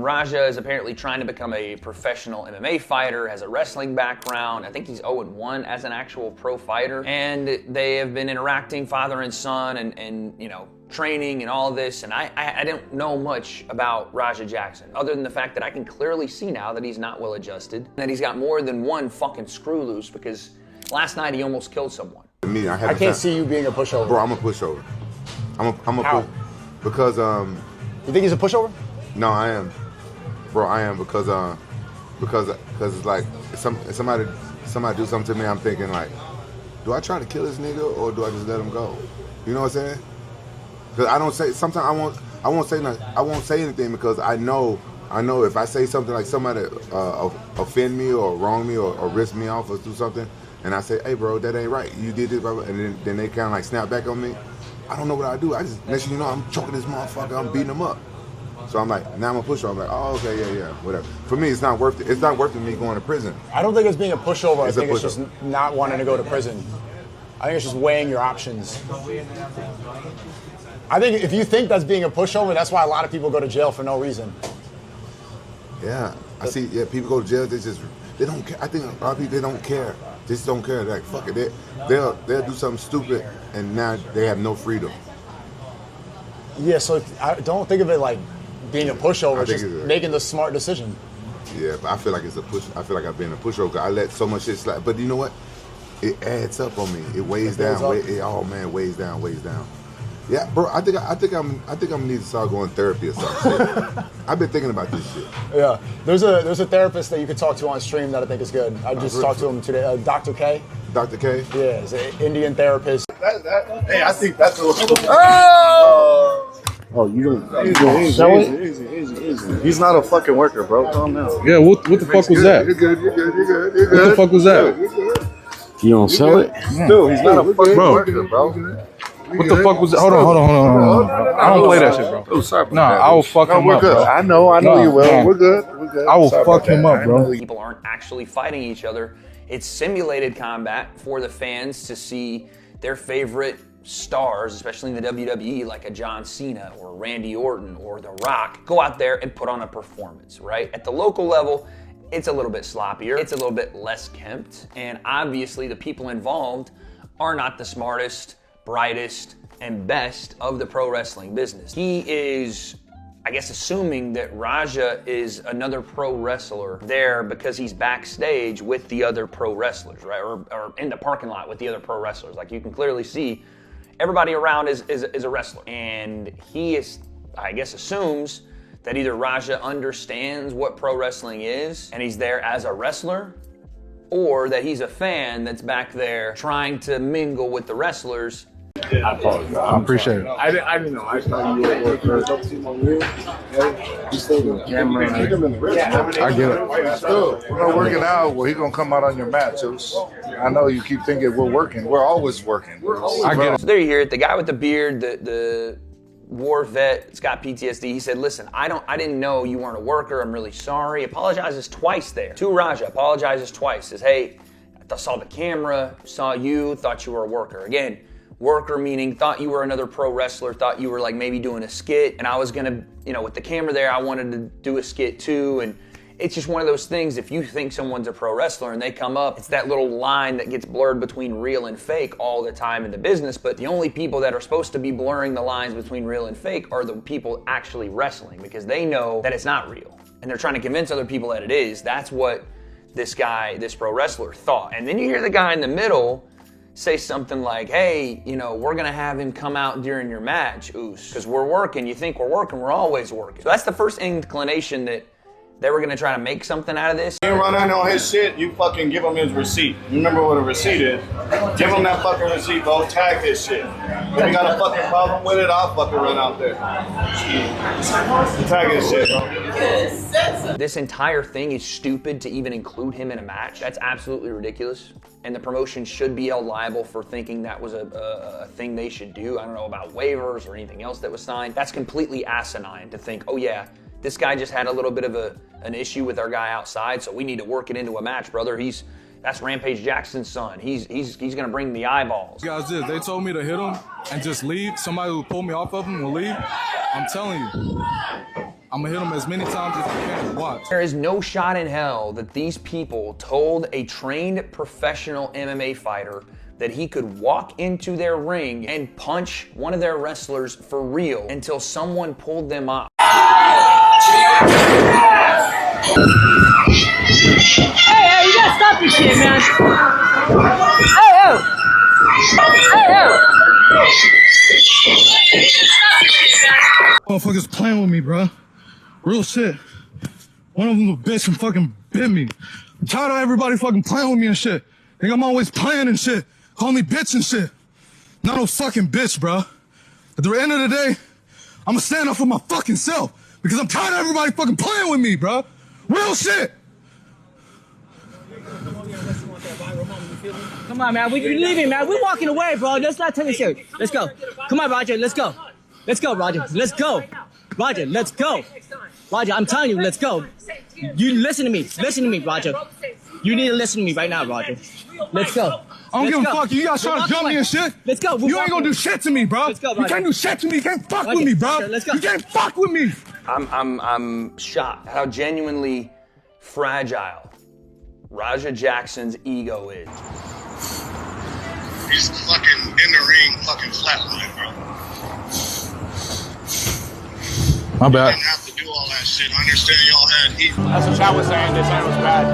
Raja is apparently trying to become a professional MMA fighter, has a wrestling background. I think he's 0-1 as an actual pro fighter. And they have been interacting, father and son, and you know, training and all this. And I don't know much about Raja Jackson, other than the fact that I can clearly see now that he's not well adjusted, and that he's got more than one fucking screw loose, because last night he almost killed someone. Me, I can't see you being a pushover. Bro, I'm a pushover. I'm a How? Because You think he's a pushover? No, I am. Bro, I am because it's like if somebody do something to me, I'm thinking like, do I try to kill this nigga or do I just let him go? You know what I'm saying? Because I don't say, sometimes I won't say nothing. I won't say anything because I know if I say something like somebody offend me or wrong me or risk me off or do something, and I say, hey bro, that ain't right. You did this, and then they kind of like snap back on me. I don't know what I do. I just, next thing you know, I'm choking this motherfucker. I'm beating him up. So I'm like, now I'm a pushover. I'm like, oh, okay, yeah, whatever. For me, it's not worth it. It's not worth it me going to prison. I don't think it's being a pushover. I think it's just not wanting to go to prison. I think it's just weighing your options. I think if you think that's being a pushover, that's why a lot of people go to jail for no reason. Yeah, I see. Yeah, people go to jail. They don't care. I think a lot of people, they don't care. They just don't care. Like, fuck it. They'll do something stupid, and now they have no freedom. Yeah, so I don't think of it like being a pushover, just making the smart decision. Yeah, but I feel like it's a push. I feel like I've been a pushover. I let so much shit slide. But you know what? It adds up on me. It weighs down. Oh man, weighs down. Yeah, bro. I think I'm gonna need to start going to therapy or something. I've been thinking about this shit. Yeah, there's a therapist that you could talk to on stream that I think is good. I just talked to him today. Dr. K. Dr. K. Yeah, he's an Indian therapist. Hey, I think that's a little. Oh, you don't Easy. He's not a fucking worker, bro. Calm down. Yeah, what the fuck was that? You're good. What the fuck was that? You don't sell it? Dude, he's not a fucking worker, bro. What the fuck was that? Hold on. I don't play that shit, bro. Oh, sorry. Nah, I will fuck him we're up, good. bro. I know you will. Nah. We're good. I will fuck him up, bro. People aren't actually fighting each other. It's simulated combat for the fans to see their favorite stars, especially in the WWE, like a John Cena or Randy Orton or The Rock, go out there and put on a performance, right? At the local level, it's a little bit sloppier, it's a little bit less kempt, and obviously the people involved are not the smartest, brightest, and best of the pro wrestling business. He is, I guess, assuming that Raja is another pro wrestler there because he's backstage with the other pro wrestlers, right? Or in the parking lot with the other pro wrestlers. Like, you can clearly see everybody around is a wrestler. And he is, I guess, assumes that either Raja understands what pro wrestling is and he's there as a wrestler, or that he's a fan that's back there trying to mingle with the wrestlers. I apologize. I appreciate it. I didn't know. I thought you were working. I get it. We're not working out. Well, he's gonna come out on your mat, Juice. I know you keep thinking we're working. We're always working. I get it. So there you hear it. The guy with the beard, the war vet, it's got PTSD. He said, listen, I didn't know you weren't a worker. I'm really sorry. Apologizes twice there. To Raja, apologizes twice. Says, hey, I saw the camera, saw you, thought you were a worker. Again, worker meaning thought you were another pro wrestler, thought you were like maybe doing a skit, and I was gonna, with the camera there, I wanted to do a skit too, and it's just one of those things. If you think someone's a pro wrestler and they come up, it's that little line that gets blurred between real and fake all the time in the business, but the only people that are supposed to be blurring the lines between real and fake are the people actually wrestling, because they know that it's not real, and they're trying to convince other people that it is. That's what this pro wrestler thought. And then you hear the guy in the middle say something like, hey, we're gonna have him come out during your match, Oos, because we're working. You think we're working, we're always working. So that's the first inclination that they were gonna try to make something out of this. You run in on his shit, you fucking give him his receipt. You remember what a receipt is? Give him that fucking receipt, bro. Tag his shit. If you got a fucking problem with it, I'll fucking run out there. Tag his shit, bro. This entire thing is stupid to even include him in a match. That's absolutely ridiculous. And the promotion should be held liable for thinking that was a thing they should do. I don't know about waivers or anything else that was signed. That's completely asinine to think, oh yeah, this guy just had a little bit of an issue with our guy outside, so we need to work it into a match, brother. That's Rampage Jackson's son. He's gonna bring the eyeballs. Guys, they told me to hit him and just leave. Somebody who pulled me off of him will leave. I'm telling you. I'm gonna hit him as many times as I can. Watch. There is no shot in hell that these people told a trained professional MMA fighter that he could walk into their ring and punch one of their wrestlers for real until someone pulled them up. Hey, you gotta stop this shit, man. Hey. Motherfuckers playing with me, bro. Real shit. One of them a bitch and fucking bit me. I'm tired of everybody fucking playing with me and shit. Think I'm always playing and shit. Call me bitch and shit. Not no fucking bitch, bro. At the end of the day, I'm gonna stand up for my fucking self because I'm tired of everybody fucking playing with me, bro. Real shit. Come on, man. We're leaving, man. We're walking away, bro. Let's not take it serious. Let's go. Come on, Roger. Let's go. Let's go, Roger. Let's go. Roger, let's go. Roger, I'm telling you, let's go. You listen to me. Listen to me, Roger. You need to listen to me right now, Roger. Let's go. I don't give a fuck. You guys trying to jump me and shit? Let's go. You ain't gonna do shit to me, bro. Let's go, you can't do shit to me. You can't fuck with me, bro. Let's go. You can't fuck with me. I'm shocked how genuinely fragile Raja Jackson's ego is. He's fucking in the ring, fucking flatline, bro. My bad. You didn't have to do all that shit. I understand y'all had heat. That's what Chad was saying. This hand was bad.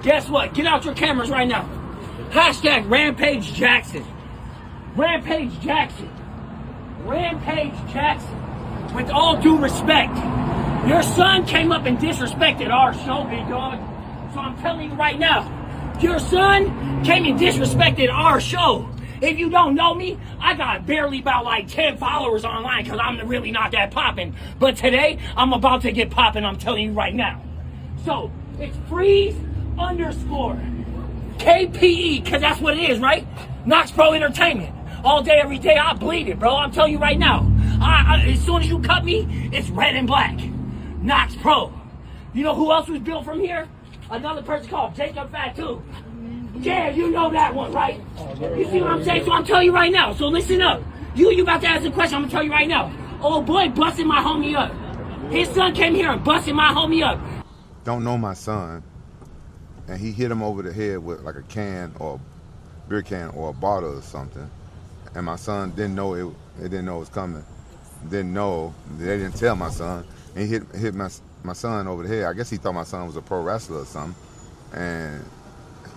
Guess what? Get out your cameras right now. Hashtag Rampage Jackson. Rampage Jackson. Rampage Jackson. With all due respect, your son came up and disrespected our show, big dog. So I'm telling you right now, your son came and disrespected our show. If you don't know me, I got barely about like 10 followers online because I'm really not that popping. But today, I'm about to get popping, I'm telling you right now. So, it's freeze_KPE, because that's what it is, right? Knox Pro Entertainment. All day, every day, I bleed it, bro. I'm telling you right now. As soon as you cut me, it's red and black. Knox Pro. You know who else was built from here? Another person called Jacob Fatu. Yeah, you know that one, right? You see what I'm saying? So I'm telling you right now. So listen up. You about to ask a question, I'm gonna tell you right now. Old boy busting my homie up. His son came here and busted my homie up. Don't know my son, and he hit him over the head with like a can or a beer can or a bottle or something. And my son didn't know it didn't know it was coming. Didn't know, they didn't tell my son. And he hit my son over the head. I guess he thought my son was a pro wrestler or something. And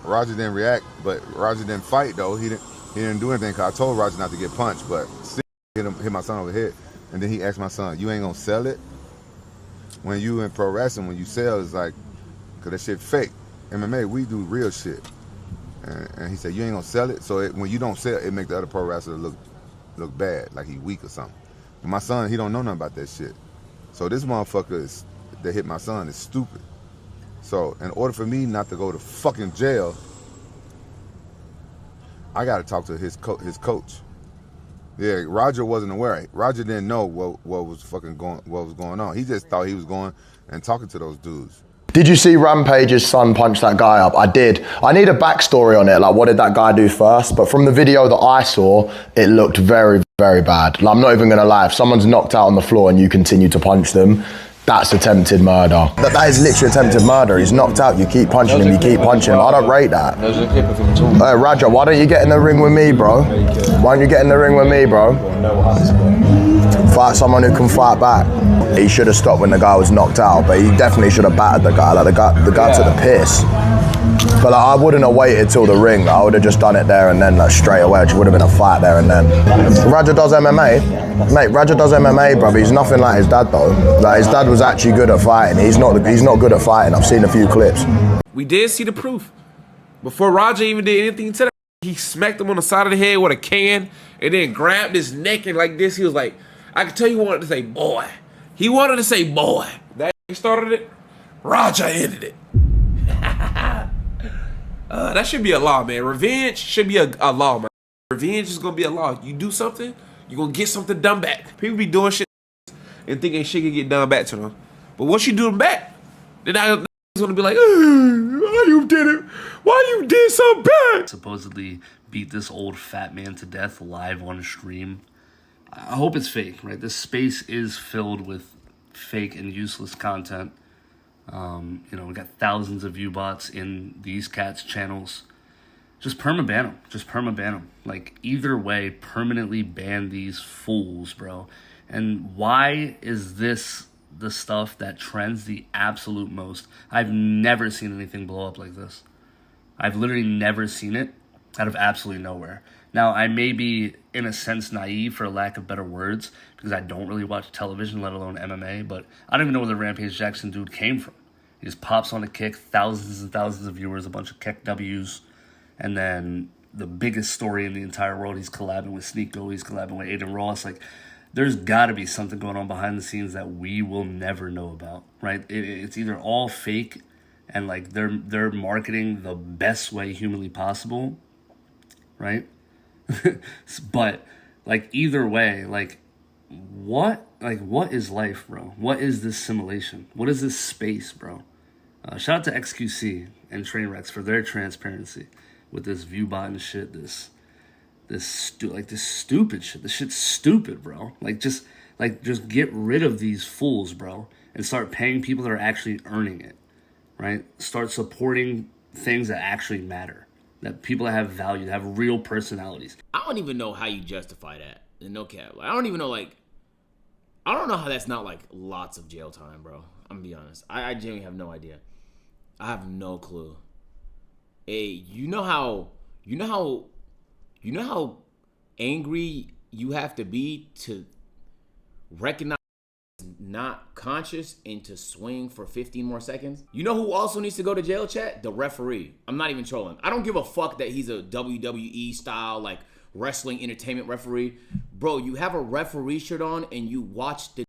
Roger didn't react, but Roger didn't fight though. He didn't do anything because I told Roger not to get punched, but still hit my son over the head. And then he asked my son, "You ain't gonna sell it?" When you in pro wrestling, when you sell, it's like, cause that shit fake. MMA, we do real shit. And he said, "You ain't gonna sell it?" So when you don't sell, it make the other pro wrestler look bad, like he weak or something. But my son, he don't know nothing about that shit. So this motherfucker that hit my son is stupid. So in order for me not to go to fucking jail, I gotta talk to his coach. Yeah, Roger wasn't aware. Roger didn't know what was going on. He just thought he was going and talking to those dudes. Did you see Rampage's son punch that guy up? I did. I need a backstory on it. Like, what did that guy do first? But from the video that I saw, it looked very, very bad. Like, I'm not even gonna lie. If someone's knocked out on the floor and you continue to punch them, that's attempted murder. That is literally attempted murder. He's knocked out, you keep punching him, you keep punching him. I don't rate that. There's a clip of him talking. Hey, Raja, why don't you get in the ring with me, bro? Why don't you get in the ring with me, bro? Fight someone who can fight back. He should have stopped when the guy was knocked out, but he definitely should have battered the guy. Like, the guy took the piss. But like, I wouldn't have waited till the ring. I would have just done it there and then, like, straight away. It would have been a fight there and then. Raja does MMA. Mate, Raja does MMA, bro. He's nothing like his dad, though. Like, his dad was actually good at fighting. He's not good at fighting. I've seen a few clips. We did see the proof. Before Raja even did anything to that, he smacked him on the side of the head with a can and then grabbed his neck and like this. He was like, I could tell he wanted to say boy. He wanted to say boy. That started it. Raja ended it. That should be a law, man. Revenge should be a law, man. Revenge is gonna be a law. You do something, you're gonna get something done back. People be doing shit and thinking shit can get done back to them. But once you do them back, then gonna be like, why you did it? Why you did so bad? Supposedly beat this old fat man to death live on stream. I hope it's fake, right? This space is filled with fake and useless content. You know, we got thousands of view bots in these cats' channels. Just perma-ban them. Just perma-ban them. Like, either way, permanently ban these fools, bro. And why is this the stuff that trends the absolute most? I've never seen anything blow up like this. I've literally never seen it out of absolutely nowhere. Now, I may be, in a sense, naive for lack of better words, because I don't really watch television, let alone MMA, but I don't even know where the Rampage Jackson dude came from. He just pops on a kick, thousands and thousands of viewers, a bunch of kick W's, and then the biggest story in the entire world, he's collabing with Sneeko, he's collabing with Adin Ross. Like, there's got to be something going on behind the scenes that we will never know about, right? It's either all fake and, like, they're marketing the best way humanly possible, right? But, like, either way, like, what is life, bro? What is this simulation? What is this space, bro? Shout out to XQC and Trainwrecks for their transparency with this viewbot and shit, this stupid shit. This shit's stupid, bro. Just get rid of these fools, bro, and start paying people that are actually earning it, right? Start supporting things that actually matter, that people that have value, that have real personalities. I don't even know how you justify that. No cap. Like, I don't even know, like, I don't know how that's not, like, lots of jail time, bro. I'm gonna be honest. I genuinely have no idea. I have no clue. Hey, you know how angry you have to be to recognize not conscious and to swing for 15 more seconds? You know who also needs to go to jail, chat? The referee. I'm not even trolling. I don't give a fuck that he's a WWE style, like, wrestling entertainment referee. Bro, you have a referee shirt on and you watch the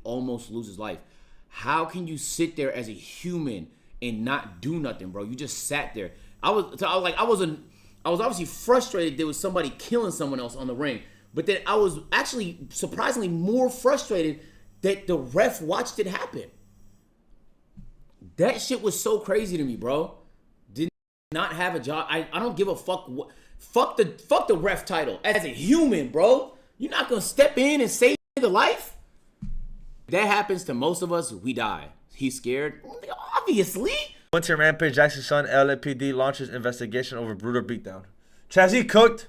almost lose his life. How can you sit there as a human and not do nothing, bro? You just sat there. I was obviously frustrated there was somebody killing someone else on the ring, but then I was actually surprisingly more frustrated that the ref watched it happen. That shit was so crazy to me, bro. Did not have a job. I don't give a fuck. Fuck the ref title. As a human, bro, you're not gonna step in and save the life. That happens to most of us. We die. He's scared. Obviously. Once your Rampage Jackson's son, LAPD, launches investigation over brutal beatdown. Chazzy cooked.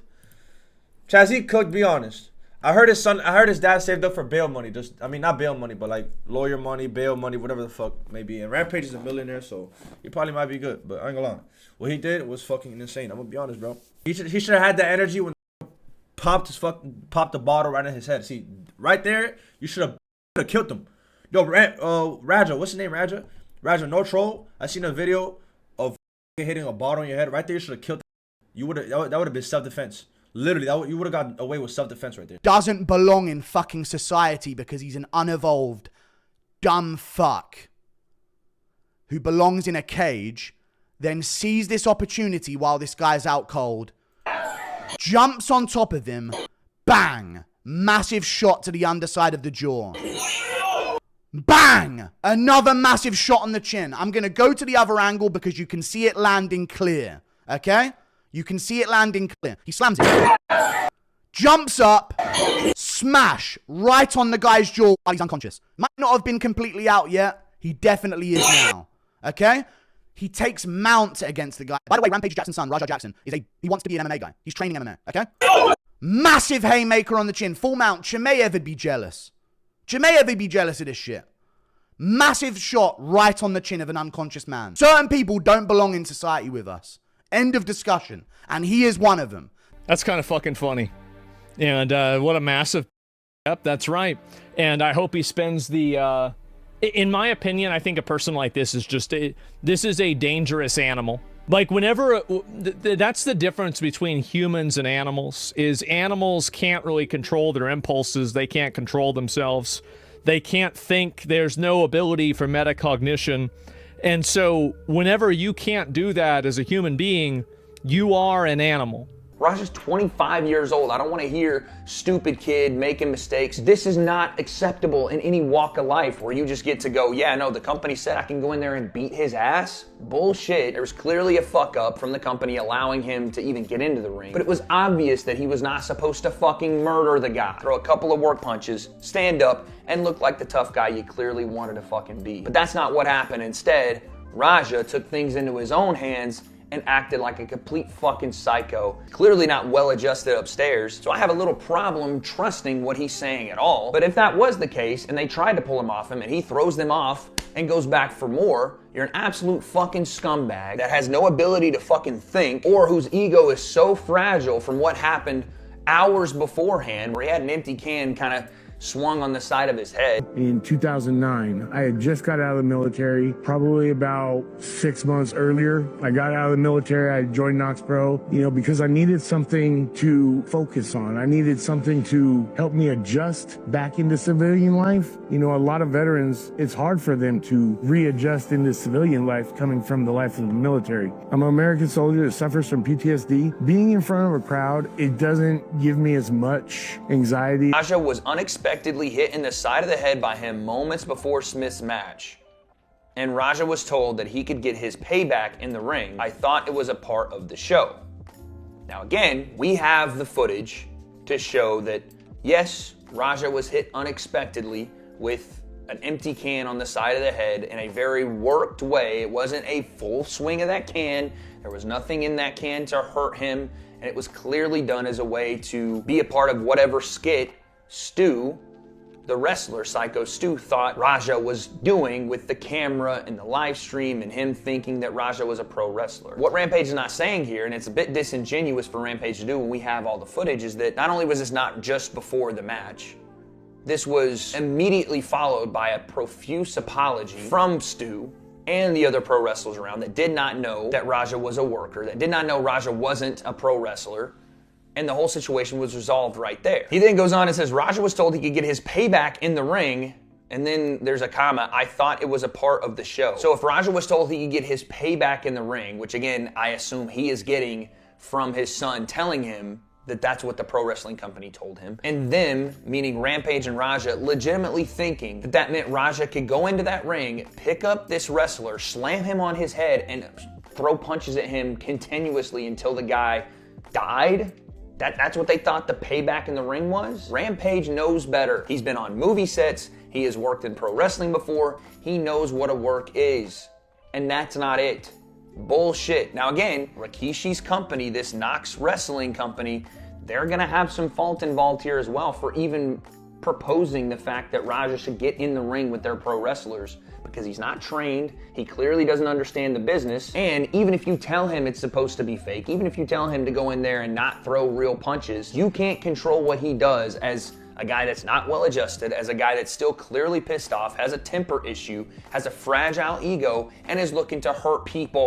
Be honest. I heard his dad saved up for bail money. Not bail money, but like lawyer money, bail money, whatever the fuck maybe. And Rampage is a millionaire, so he probably might be good. But I ain't gonna lie. What he did was fucking insane. I'm gonna be honest, bro. He should have had that energy when popped the bottle right in his head. See, right there, you should have killed him. Yo, Raja, what's his name, Raja? Raja, no troll. I seen a video of hitting a bottle on your head. Right there, you should have killed him. You would have. That would have been self-defense. Literally, you would have gotten away with self-defense right there. Doesn't belong in fucking society because he's an unevolved, dumb fuck who belongs in a cage, then sees this opportunity while this guy's out cold, jumps on top of him, bang, massive shot to the underside of the jaw. Bang! Another massive shot on the chin. I'm going to go to the other angle because you can see it landing clear. Okay? You can see it landing clear. He slams it. Jumps up. Smash. Right on the guy's jaw while he's unconscious. Might not have been completely out yet. He definitely is now. Okay? He takes mount against the guy. By the way, Rampage Jackson's son, Raja Jackson, he wants to be an MMA guy. He's training MMA. Okay? Massive haymaker on the chin. Full mount. Chimeyev would be jealous. Chimeyev would be jealous of this shit. Massive shot right on the chin of an unconscious man. Certain people don't belong in society with us. End of discussion. And he is one of them. That's kind of fucking funny. And what a massive... Yep, that's right. And I hope he spends the... in my opinion, I think a person like this is just this is a dangerous animal. Like whenever, that's the difference between humans and animals, is animals can't really control their impulses. They can't control themselves. They can't think. There's no ability for metacognition. And so whenever you can't do that as a human being, you are an animal. Raja's 25 years old. I don't want to hear stupid kid making mistakes. This is not acceptable in any walk of life where you just get to go, yeah, no, the company said I can go in there and beat his ass. Bullshit. There was clearly a fuck up from the company allowing him to even get into the ring. But it was obvious that he was not supposed to fucking murder the guy. Throw a couple of work punches, stand up, and look like the tough guy you clearly wanted to fucking be. But that's not what happened. Instead, Raja took things into his own hands and acted like a complete fucking psycho. Clearly not well adjusted upstairs, so I have a little problem trusting what he's saying at all. But if that was the case and they tried to pull him off him and he throws them off and goes back for more, you're an absolute fucking scumbag that has no ability to fucking think, or whose ego is so fragile from what happened hours beforehand where he had an empty can kind of swung on the side of his head. In 2009, I had just got out of the military, probably about 6 months earlier. I got out of the military, I joined Knox Pro, because I needed something to focus on. I needed something to help me adjust back into civilian life. A lot of veterans, it's hard for them to readjust into civilian life coming from the life of the military. I'm an American soldier that suffers from PTSD. Being in front of a crowd, it doesn't give me as much anxiety. Raja was unexpectedly hit in the side of the head by him moments before Smith's match. And Raja was told that he could get his payback in the ring. I thought it was a part of the show. Now again, we have the footage to show that, yes, Raja was hit unexpectedly with an empty can on the side of the head in a very worked way. It wasn't a full swing of that can. There was nothing in that can to hurt him. And it was clearly done as a way to be a part of whatever skit Stu, the wrestler, Psycho Stu, thought Raja was doing with the camera and the live stream and him thinking that Raja was a pro wrestler. What Rampage is not saying here, and it's a bit disingenuous for Rampage to do when we have all the footage, is that not only was this not just before the match, this was immediately followed by a profuse apology from Stu and the other pro wrestlers around that did not know that Raja was a worker, that did not know Raja wasn't a pro wrestler. And the whole situation was resolved right there. He then goes on and says, Raja was told he could get his payback in the ring, and then there's a comma, I thought it was a part of the show. So if Raja was told he could get his payback in the ring, which again, I assume he is getting from his son telling him that that's what the pro wrestling company told him, and them, meaning Rampage and Raja, legitimately thinking that that meant Raja could go into that ring, pick up this wrestler, slam him on his head, and throw punches at him continuously until the guy died, That's what they thought the payback in the ring was? Rampage knows better. He's been on movie sets. He has worked in pro wrestling before. He knows what a work is. And that's not it. Bullshit. Now again, Rikishi's company, this Knox Wrestling company, they're gonna have some fault involved here as well for even proposing the fact that Raja should get in the ring with their pro wrestlers, because he's not trained, he clearly doesn't understand the business, and even if you tell him it's supposed to be fake, even if you tell him to go in there and not throw real punches, you can't control what he does as a guy that's not well adjusted, as a guy that's still clearly pissed off, has a temper issue, has a fragile ego, and is looking to hurt people.